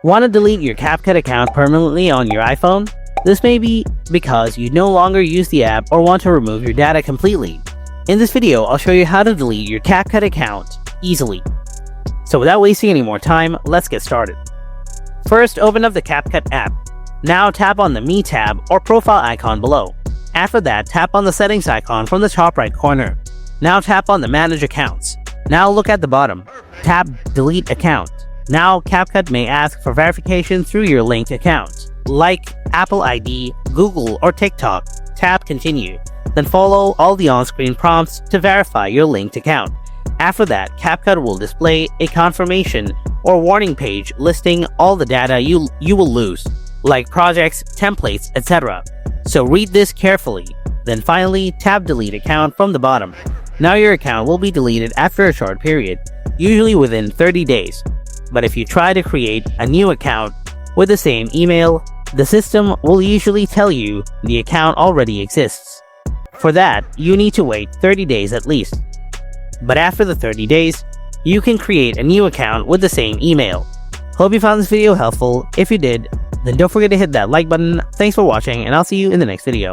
Want to delete your CapCut account permanently on your iPhone? This may be because you no longer use the app or want to remove your data completely. In this video, I'll show you how to delete your CapCut account easily. So without wasting any more time, let's get started. First, open up the CapCut app. Now tap on the Me tab or profile icon below. After that, tap on the settings icon from the top right corner. Now tap on the Manage Accounts. Now look at the bottom. Tap Delete Account. Now CapCut may ask for verification through your linked account, like Apple ID, Google, or TikTok. Tap Continue. Then follow all the on-screen prompts to verify your linked account. After that, CapCut will display a confirmation or warning page listing all the data you will lose, like projects, templates, etc. So read this carefully. Then finally, tap Delete Account from the bottom. Now your account will be deleted after a short period, usually within 30 days. But if you try to create a new account with the same email, the system will usually tell you the account already exists. For that, you need to wait 30 days at least. But after the 30 days, you can create a new account with the same email. Hope you found this video helpful. If you did, then don't forget to hit that like button. Thanks for watching, and I'll see you in the next video.